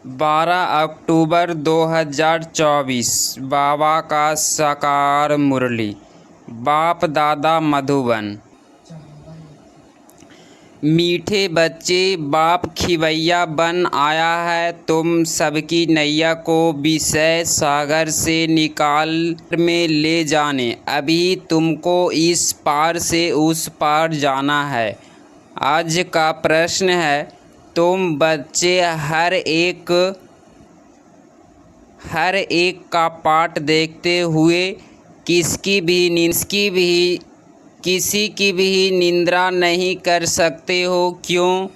12 अक्टूबर 2024 बाबा का साकार मुरली। बाप दादा मधुबन। मीठे बच्चे बाप खिवैया बन आया है, तुम सबकी नैया को विषय सागर से निकाल में ले जाने। अभी तुमको इस पार से उस पार जाना है। आज का प्रश्न है, तुम बच्चे हर एक का पाठ देखते हुए किसी की भी निंदा नहीं कर सकते हो। क्यों?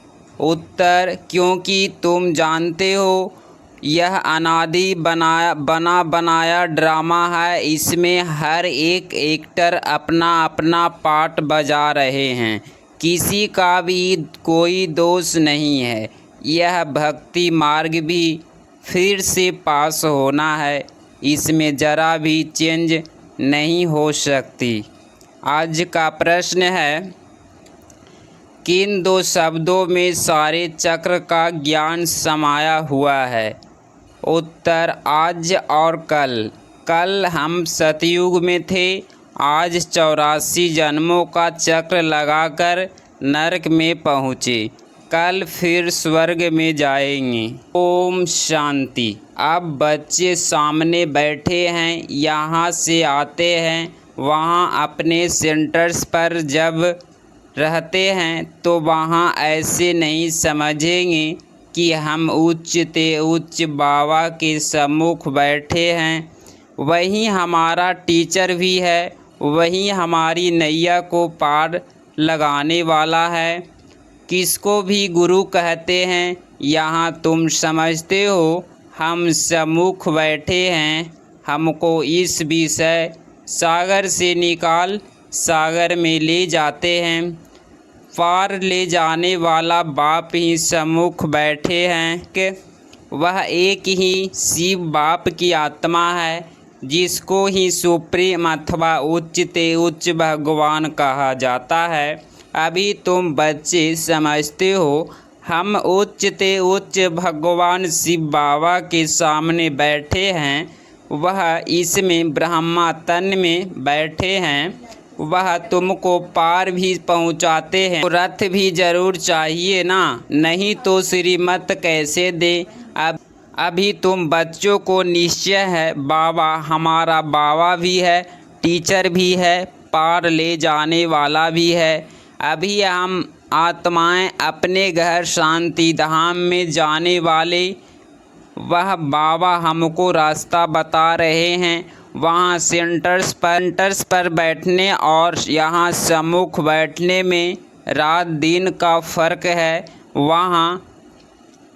उत्तर, क्योंकि तुम जानते हो यह अनादि बना बनाया ड्रामा है। इसमें हर एक एक्टर अपना अपना पार्ट बजा रहे हैं, किसी का भी कोई दोष नहीं है। यह भक्ति मार्ग भी फिर से पास होना है, इसमें ज़रा भी चेंज नहीं हो सकती। आज का प्रश्न है, किन दो शब्दों में सारे चक्र का ज्ञान समाया हुआ है? उत्तर, आज और कल। कल हम सतयुग में थे, आज 84 जन्मों का चक्र लगाकर नरक में पहुँचे, कल फिर स्वर्ग में जाएंगे। ओम शांति। अब बच्चे सामने बैठे हैं, यहाँ से आते हैं, वहाँ अपने सेंटर्स पर जब रहते हैं तो वहाँ ऐसे नहीं समझेंगे कि हम उच्च ते उच्च बाबा के सम्मुख बैठे हैं। वही हमारा टीचर भी है, वही हमारी नैया को पार लगाने वाला है। किसको भी गुरु कहते हैं, यहाँ तुम समझते हो। हम सम्मुख बैठे हैं, हमको इस विषय सागर से निकाल सागर में ले जाते हैं। पार ले जाने वाला बाप ही सम्मुख बैठे हैं कि वह एक ही शिव बाप की आत्मा है, जिसको ही सुप्रीम अथवा उच्च ते उच्च भगवान कहा जाता है। अभी तुम बच्चे समझते हो, हम उच्च ते उच्च भगवान शिव बाबा के सामने बैठे हैं। वह इसमें ब्रह्मा तन में बैठे हैं, वह तुमको पार भी पहुंचाते हैं। तो रथ भी जरूर चाहिए ना, नहीं तो श्रीमत कैसे दे। अभी तुम बच्चों को निश्चय है, बाबा हमारा बाबा भी है, टीचर भी है, पार ले जाने वाला भी है। अभी हम आत्माएं अपने घर शांति धाम में जाने वाले, वह बाबा हमको रास्ता बता रहे हैं। वहाँ सेंटर्स पर बैठने और यहाँ सम्मुख बैठने में रात दिन का फ़र्क है।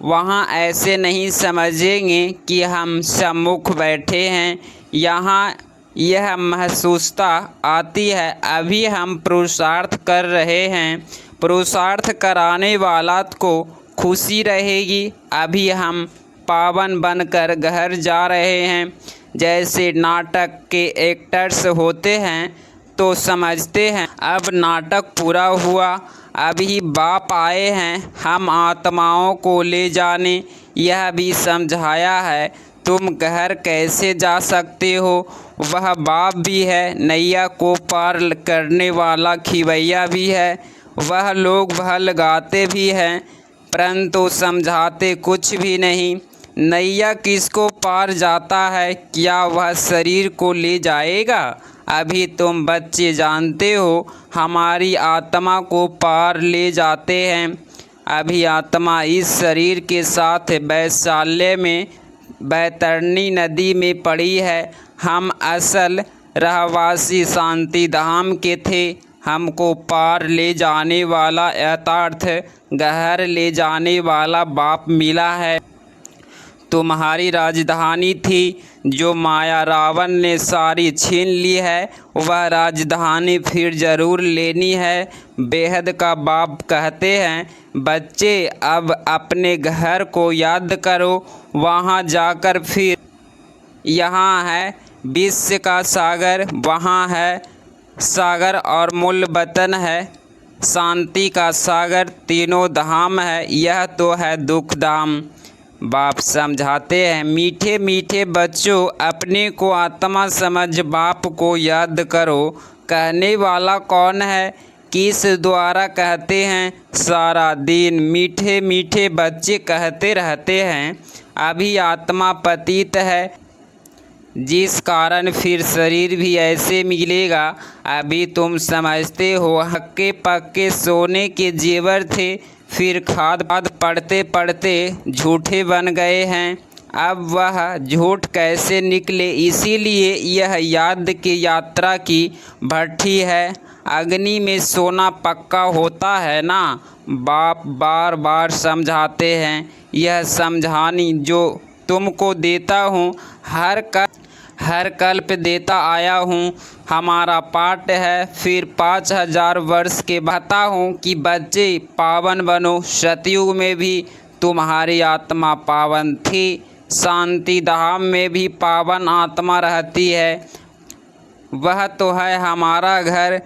वहाँ ऐसे नहीं समझेंगे कि हम सम्मुख बैठे हैं। यहाँ यह महसूसता आती है, अभी हम पुरुषार्थ कर रहे हैं, पुरुषार्थ कराने वाला को खुशी रहेगी। अभी हम पावन बनकर घर जा रहे हैं। जैसे नाटक के एक्टर्स होते हैं तो समझते हैं अब नाटक पूरा हुआ, अभी बाप आए हैं हम आत्माओं को ले जाने। यह भी समझाया है, तुम घर कैसे जा सकते हो। वह बाप भी है, नैया को पार करने वाला खिवैया भी है। वह लोग भल गाते भी हैं, परंतु समझाते कुछ भी नहीं। नैया किसको पार जाता है? क्या वह शरीर को ले जाएगा? अभी तुम बच्चे जानते हो, हमारी आत्मा को पार ले जाते हैं। अभी आत्मा इस शरीर के साथ वैशाल्य में बैतरणी नदी में पड़ी है। हम असल रहवासी शांति धाम के थे, हमको पार ले जाने वाला यथार्थ घर ले जाने वाला बाप मिला है। तुम्हारी राजधानी थी जो माया रावण ने सारी छीन ली है, वह राजधानी फिर ज़रूर लेनी है। बेहद का बाप कहते हैं, बच्चे अब अपने घर को याद करो, वहाँ जाकर फिर यहाँ है विश्व का सागर, वहाँ है सागर और मूल वतन है शांति का सागर। तीनों धाम है, यह तो है दुख धाम। बाप समझाते हैं, मीठे मीठे बच्चों, अपने को आत्मा समझ बाप को याद करो। कहने वाला कौन है, किस द्वारा कहते हैं? सारा दिन मीठे मीठे बच्चे कहते रहते हैं। अभी आत्मा पतित है, जिस कारण फिर शरीर भी ऐसे मिलेगा। अभी तुम समझते हो हक्के पक्के सोने के जेवर थे, फिर खाद पढ़ते पढ़ते झूठे बन गए हैं। अब वह झूठ कैसे निकले, इसीलिए यह याद की यात्रा की भट्ठी है। अग्नि में सोना पक्का होता है ना। बाप बार बार समझाते हैं, यह समझानी जो तुमको देता हूँ, हर कल्प देता आया हूँ। हमारा पाठ है, फिर 5000 वर्ष के बता हूँ कि बच्चे पावन बनो। सतयुग में भी तुम्हारी आत्मा पावन थी, शांति धाम में भी पावन आत्मा रहती है। वह तो है हमारा घर।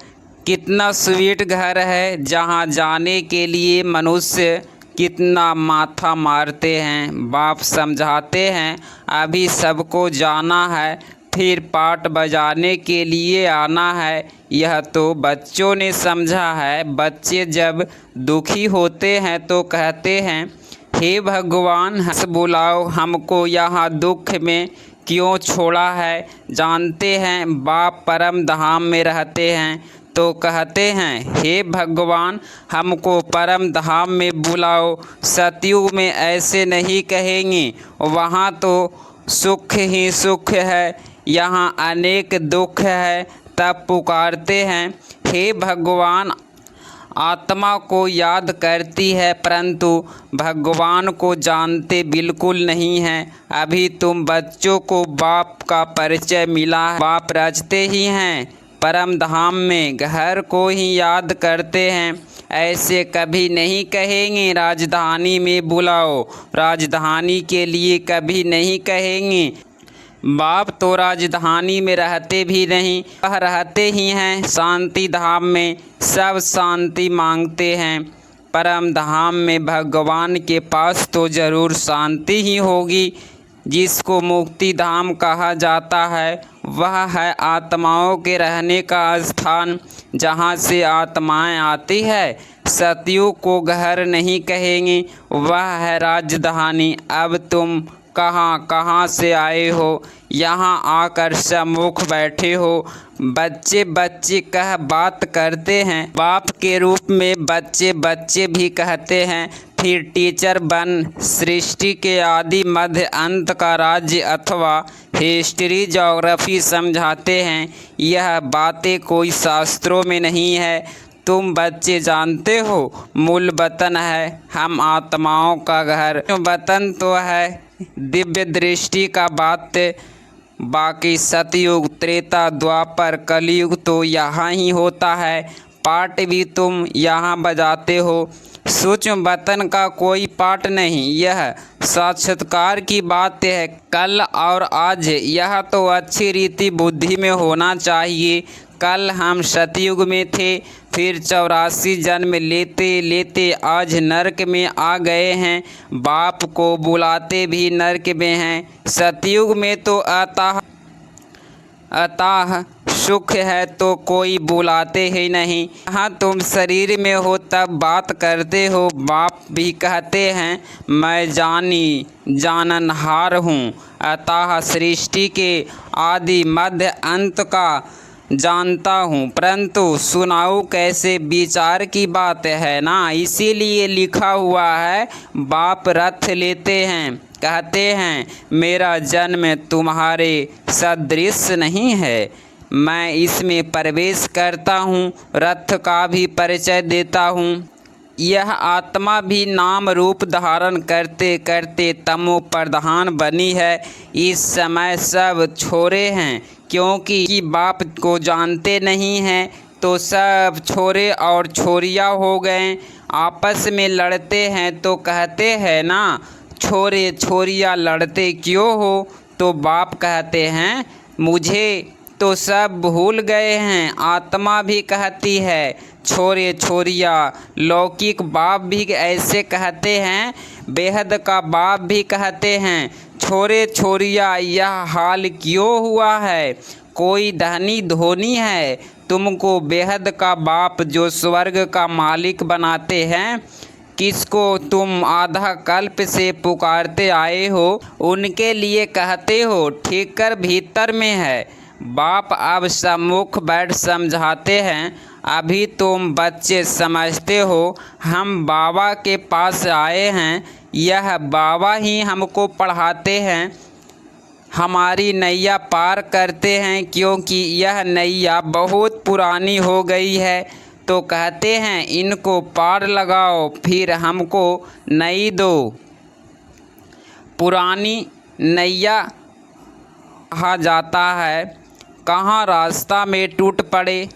कितना स्वीट घर है, जहाँ जाने के लिए मनुष्य कितना माथा मारते हैं। बाप समझाते हैं, अभी सबको जाना है, फिर पाट बजाने के लिए आना है। यह तो बच्चों ने समझा है। बच्चे जब दुखी होते हैं तो कहते हैं, हे भगवान हंस बुलाओ, हमको यहाँ दुख में क्यों छोड़ा है। जानते हैं बाप परम धाम में रहते हैं तो कहते हैं, हे भगवान हमको परम धाम में बुलाओ। सतयुग में ऐसे नहीं कहेंगे, वहाँ तो सुख ही सुख है, यहाँ अनेक दुख है। तब पुकारते हैं, हे भगवान। आत्मा को याद करती है, परंतु भगवान को जानते बिल्कुल नहीं हैं। अभी तुम बच्चों को बाप का परिचय मिला है। बाप रचते ही हैं, परम धाम में घर को ही याद करते हैं। ऐसे कभी नहीं कहेंगे राजधानी में बुलाओ, राजधानी के लिए कभी नहीं कहेंगे। बाप तो राजधानी में रहते भी नहीं, वह रहते ही हैं शांति धाम में। सब शांति मांगते हैं। परम धाम में भगवान के पास तो ज़रूर शांति ही होगी। जिसको मुक्ति धाम कहा जाता है, वह है आत्माओं के रहने का स्थान, जहाँ से आत्माएं आती है। सतयुग को घर नहीं कहेंगे, वह है राजधानी। अब तुम कहाँ कहाँ से आए हो, यहाँ आकर सम्मुख बैठे हो। बच्चे बच्चे कह बात करते हैं। बाप के रूप में बच्चे बच्चे भी कहते हैं। फिर टीचर बन सृष्टि के आदि मध्य अंत का राज्य अथवा हिस्ट्री ज्योग्राफी समझाते हैं। यह बातें कोई शास्त्रों में नहीं है। तुम बच्चे जानते हो मूल वतन है हम आत्माओं का घर। वतन तो है दिव्य दृष्टि का बात, बाकी सतयुग त्रेता द्वापर कलयुग तो यहाँ ही होता है। पाठ भी तुम यहाँ बजाते हो। सूक्ष्म वतन का कोई पाठ नहीं, यह साक्षात्कार की बात है। कल और आज यह तो अच्छी रीति बुद्धि में होना चाहिए। कल हम सतयुग में थे, फिर 84 जन्म लेते लेते आज नरक में आ गए हैं। बाप को बुलाते भी नरक में हैं। सतयुग में तो अतः सुख है तो कोई बुलाते ही नहीं। हाँ तुम शरीर में हो तब बात करते हो। बाप भी कहते हैं, मैं जाननहार हूँ, अतः सृष्टि के आदि मध्य अंत का जानता हूँ। परंतु सुनाऊँ कैसे, विचार की बात है ना, इसीलिए लिखा हुआ है। बाप रथ लेते हैं, कहते हैं मेरा जन्म तुम्हारे सदृश नहीं है, मैं इसमें प्रवेश करता हूँ। रथ का भी परिचय देता हूँ। यह आत्मा भी नाम रूप धारण करते करते तमो प्रधान बनी है। इस समय सब छोरे हैं, क्योंकि बाप को जानते नहीं हैं तो सब छोरे और छोरियाँ हो गए। आपस में लड़ते हैं तो कहते हैं ना, छोरे छोरियाँ लड़ते क्यों हो। तो बाप कहते हैं, मुझे तो सब भूल गए हैं। आत्मा भी कहती है छोरे छोरियाँ। लौकिक बाप भी ऐसे कहते हैं, बेहद का बाप भी कहते हैं, छोरे छोरिया यह हाल क्यों हुआ है। कोई धनी धोनी है, तुमको बेहद का बाप जो स्वर्ग का मालिक बनाते हैं, किसको तुम आधा कल्प से पुकारते आए हो, उनके लिए कहते हो ठीक कर भीतर में है। बाप अब सम्मुख बैठ समझाते हैं, अभी तुम बच्चे समझते हो हम बाबा के पास आए हैं, यह बाबा ही हमको पढ़ाते हैं, हमारी नैया पार करते हैं, क्योंकि यह नैया बहुत पुरानी हो गई है। तो कहते हैं इनको पार लगाओ फिर हमको नई दो। पुरानी नैया कहा जाता है, कहाँ रास्ता में टूट पड़े,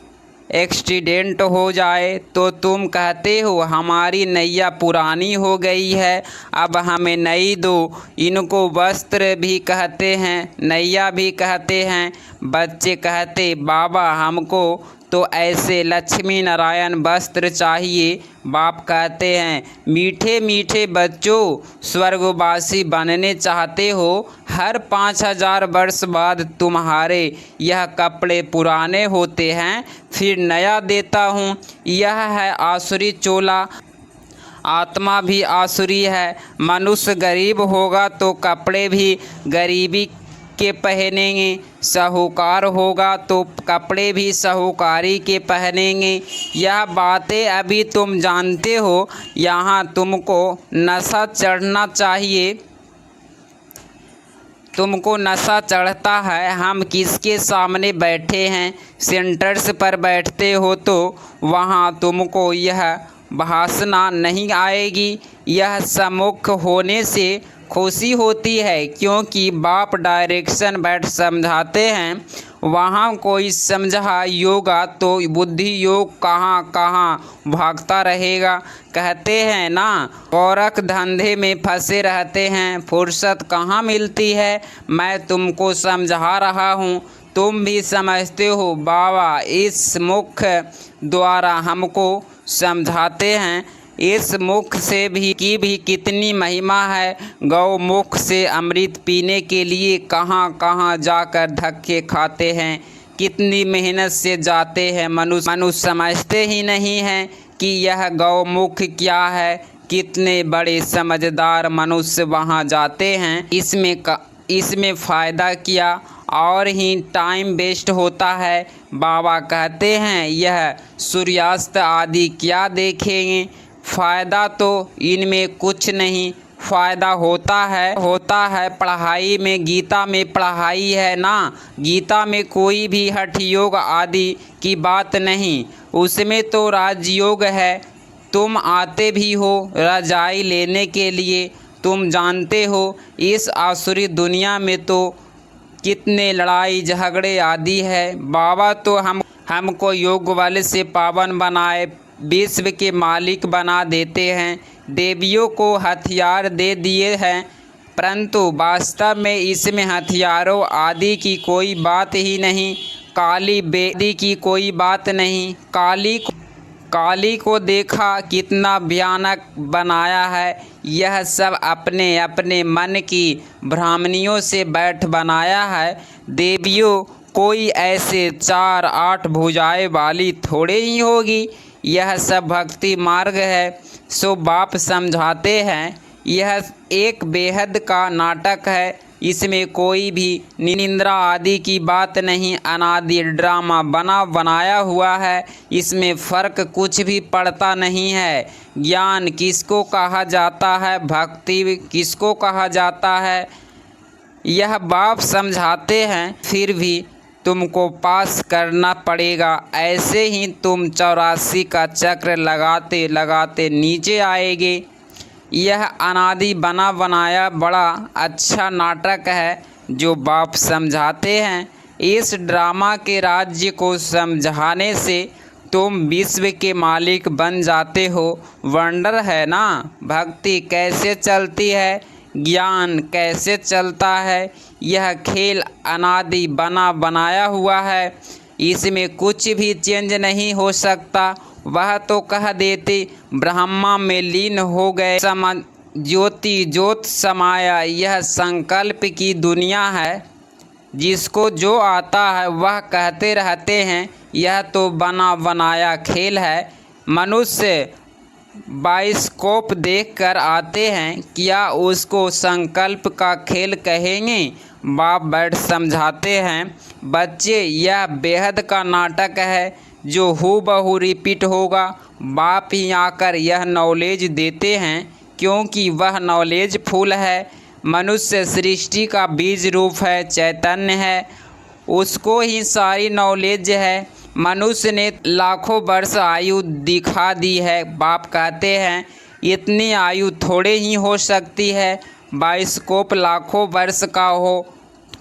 एक्सीडेंट हो जाए तो तुम कहते हो हमारी नैया पुरानी हो गई है, अब हमें नई दो। इनको वस्त्र भी कहते हैं, नैया भी कहते हैं। बच्चे कहते बाबा हमको तो ऐसे लक्ष्मी नारायण वस्त्र चाहिए। बाप कहते हैं मीठे मीठे बच्चों, स्वर्गवासी बनने चाहते हो, हर 5000 वर्ष बाद तुम्हारे यह कपड़े पुराने होते हैं, फिर नया देता हूँ। यह है आसुरी चोला, आत्मा भी आसुरी है। मनुष्य गरीब होगा तो कपड़े भी गरीबी के पहनेंगे, साहूकार होगा तो कपड़े भी साहूकारी के पहनेंगे। यह बातें अभी तुम जानते हो, यहाँ तुमको नशा चढ़ना चाहिए। तुमको नशा चढ़ता है, हम किसके सामने बैठे हैं, सेंटर्स पर बैठते हो तो वहाँ तुमको यह भासना नहीं आएगी। यह सम्मुख होने से खुशी होती है, क्योंकि बाप डायरेक्शन बैठ समझाते हैं। वहाँ कोई समझा योगा तो बुद्धि योग कहाँ कहाँ भागता रहेगा। कहते हैं ना औरक धंधे में फंसे रहते हैं, फुर्सत कहाँ मिलती है। मैं तुमको समझा रहा हूँ, तुम भी समझते हो। बाबा इस मुख द्वारा हमको समझाते हैं, इस मुख से भी कितनी महिमा है। गौ मुख से अमृत पीने के लिए कहाँ कहाँ जाकर धक्के खाते हैं, कितनी मेहनत से जाते हैं। मनुष्य समझते ही नहीं हैं कि यह गौ मुख क्या है। कितने बड़े समझदार मनुष्य वहाँ जाते हैं, इसमें फ़ायदा क्या और ही टाइम वेस्ट होता है। बाबा कहते हैं यह सूर्यास्त आदि क्या देखेंगे, फ़ायदा तो इनमें कुछ नहीं। फ़ायदा होता है पढ़ाई में। गीता में पढ़ाई है ना, गीता में कोई भी हठ योग आदि की बात नहीं, उसमें तो राजयोग है। तुम आते भी हो रजाई लेने के लिए, तुम जानते हो इस आसुरी दुनिया में तो कितने लड़ाई झगड़े आदि है। बाबा तो हमको योग बल से पावन बनाए विश्व के मालिक बना देते हैं, देवियों को हथियार दे दिए हैं, परंतु वास्तव में इसमें हथियारों आदि की कोई बात ही नहीं, काली बेदी की कोई बात नहीं। काली को देखा कितना भयानक बनाया है। यह सब अपने अपने मन की भ्रामनियों से बैठ बनाया है। देवियों कोई ऐसे 4-8 भुजाएं वाली थोड़े ही होगी, यह सब भक्ति मार्ग है। सो बाप समझाते हैं यह एक बेहद का नाटक है, इसमें कोई भी निंद्रा आदि की बात नहीं, अनादि ड्रामा बनाया हुआ है, इसमें फ़र्क कुछ भी पड़ता नहीं है। ज्ञान किसको कहा जाता है, भक्ति किसको कहा जाता है, यह बाप समझाते हैं। फिर भी तुमको पास करना पड़ेगा, ऐसे ही तुम 84 का चक्र लगाते लगाते नीचे आएंगे। यह अनादि बनाया बड़ा अच्छा नाटक है जो बाप समझाते हैं। इस ड्रामा के राज्य को समझाने से तुम विश्व के मालिक बन जाते हो। वंडर है ना, भक्ति कैसे चलती है, ज्ञान कैसे चलता है। यह खेल अनादि बनाया हुआ है, इसमें कुछ भी चेंज नहीं हो सकता। वह तो कह देते ब्रह्मा में लीन हो गए, ज्योति ज्योत समाया, यह संकल्प की दुनिया है। जिसको जो आता है वह कहते रहते हैं यह तो बना बनाया खेल है। मनुष्य बाइस्कोप देखकर आते हैं, क्या उसको संकल्प का खेल कहेंगे? बाप बैठ समझाते हैं, बच्चे यह बेहद का नाटक है जो हूबहू रिपीट होगा। बाप ही आकर यह नॉलेज देते हैं, क्योंकि वह नॉलेज फुल है। मनुष्य सृष्टि का बीज रूप है, चैतन्य है, उसको ही सारी नॉलेज है। मनुष्य ने लाखों वर्ष आयु दिखा दी है। बाप कहते हैं इतनी आयु थोड़े ही हो सकती है, बाइस्कोप लाखों वर्ष का हो,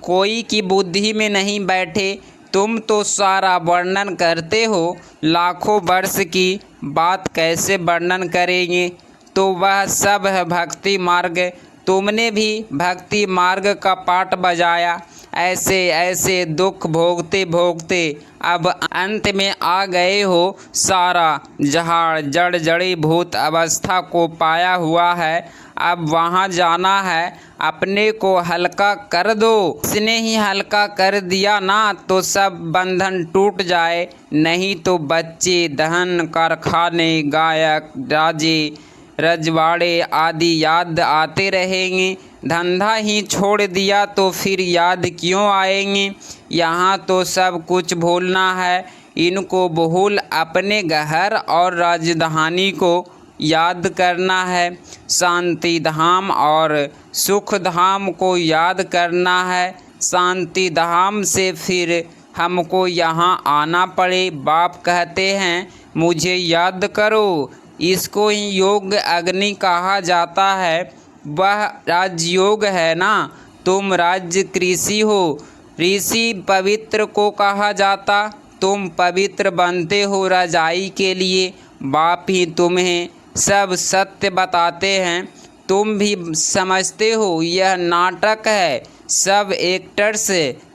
कोई की बुद्धि में नहीं बैठे। तुम तो सारा वर्णन करते हो, लाखों वर्ष की बात कैसे वर्णन करेंगे? तो वह सब है भक्ति मार्ग। तुमने भी भक्ति मार्ग का पाठ बजाया। ऐसे ऐसे दुख भोगते भोगते अब अंत में आ गए हो। सारा जहाड़ जड़ जड़ी भूत अवस्था को पाया हुआ है। अब वहाँ जाना है, अपने को हल्का कर दो। इसने ही हल्का कर दिया ना तो सब बंधन टूट जाए। नहीं तो बच्चे, धन, कारखाने, गायक, राजे, रजवाड़े आदि याद आते रहेंगे। धंधा ही छोड़ दिया तो फिर याद क्यों आएंगे? यहाँ तो सब कुछ भूलना है। इनको भूल अपने घर और राजधानी को याद करना है। शांति धाम और सुख धाम को याद करना है। शांति धाम से फिर हमको यहाँ आना पड़े। बाप कहते हैं मुझे याद करो। इसको ही योग अग्नि कहा जाता है। वह राजयोग है ना। तुम राज्य कृषि हो। ऋषि पवित्र को कहा जाता। तुम पवित्र बनते हो रजाई के लिए। बाप ही तुम्हें सब सत्य बताते हैं। तुम भी समझते हो यह नाटक है। सब एक्टर्स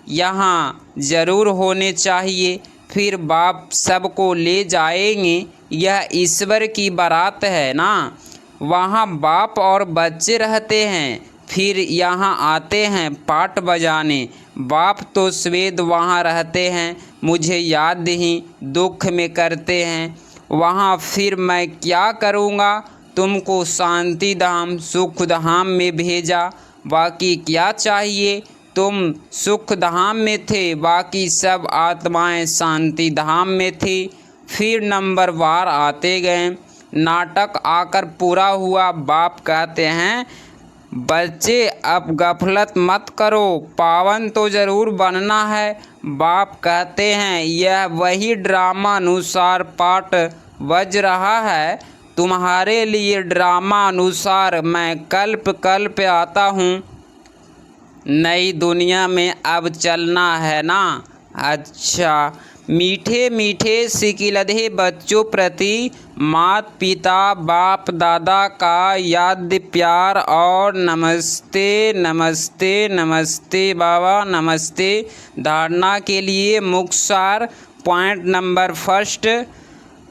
यहाँ ज़रूर होने चाहिए। फिर बाप सबको ले जाएंगे। यह ईश्वर की बारात है ना। वहाँ बाप और बच्चे रहते हैं, फिर यहाँ आते हैं पाट बजाने। बाप तो स्वेद वहाँ रहते हैं, मुझे याद ही दुख में करते हैं। वहाँ फिर मैं क्या करूँगा? तुमको शांति धाम सुख धाम में भेजा। बाकी क्या चाहिए? तुम सुख धाम में थे, बाकी सब आत्माएं शांति धाम में थी। फिर नंबर वार आते गए। नाटक आकर पूरा हुआ। बाप कहते हैं बच्चे अब गफलत मत करो, पावन तो ज़रूर बनना है। बाप कहते हैं यह वही ड्रामा अनुसार पाठ बज रहा है। तुम्हारे लिए ड्रामा अनुसार मैं कल्प कल्प आता हूँ। नई दुनिया में अब चलना है ना। अच्छा, मीठे मीठे सिकिलधे बच्चों प्रति मात पिता बाप दादा का याद प्यार और नमस्ते नमस्ते नमस्ते बाबा नमस्ते। धारणा के लिए मुख्य पॉइंट नंबर फर्स्ट,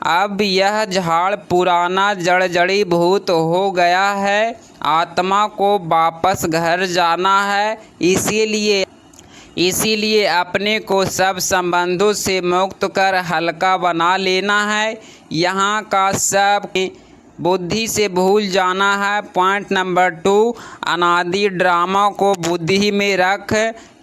अब यह झाड़ पुराना जड़ जड़ी भूत हो गया है। आत्मा को वापस घर जाना है। इसीलिए अपने को सब संबंधों से मुक्त कर हल्का बना लेना है। यहाँ का सब बुद्धि से भूल जाना है। पॉइंट नंबर 2, अनादि ड्रामा को बुद्धि में रख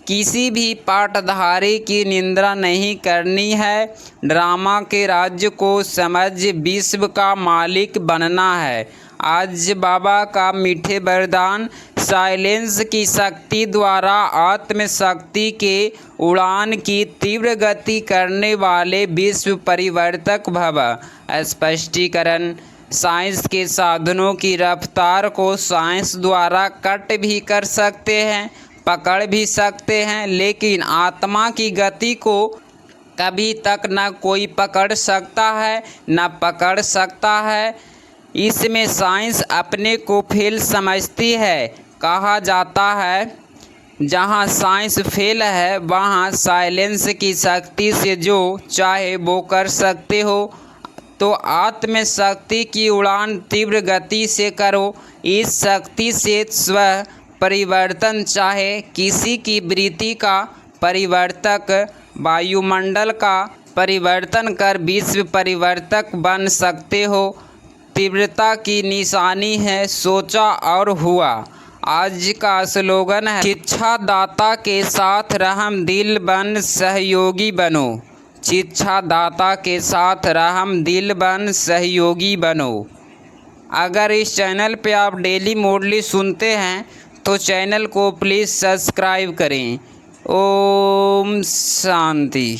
किसी भी पाठधारी की निंदा नहीं करनी है। ड्रामा के राज्य को समझ विश्व का मालिक बनना है। आज बाबा का मीठे वरदान, साइलेंस की शक्ति द्वारा आत्मशक्ति के उड़ान की तीव्र गति करने वाले विश्व परिवर्तक भव। स्पष्टीकरण, साइंस के साधनों की रफ्तार को साइंस द्वारा कट भी कर सकते हैं, पकड़ भी सकते हैं, लेकिन आत्मा की गति को कभी तक न कोई पकड़ सकता है न पकड़ सकता है। इसमें साइंस अपने को फेल समझती है। कहा जाता है जहाँ साइंस फेल है वहाँ साइलेंस की शक्ति से जो चाहे वो कर सकते हो। तो आत्मशक्ति की उड़ान तीव्र गति से करो। इस शक्ति से स्व परिवर्तन, चाहे किसी की वृत्ति का परिवर्तक, वायुमंडल का परिवर्तन कर विश्व परिवर्तक बन सकते हो। तीव्रता की निशानी है सोचा और हुआ। आज का स्लोगन है शिक्षा दाता के साथ रहम दिल बन सहयोगी बनो। शिक्षा दाता के साथ रहम दिल बन सहयोगी बनो। अगर इस चैनल पे आप डेली मोडली सुनते हैं तो चैनल को प्लीज़ सब्सक्राइब करें। ओम शांति।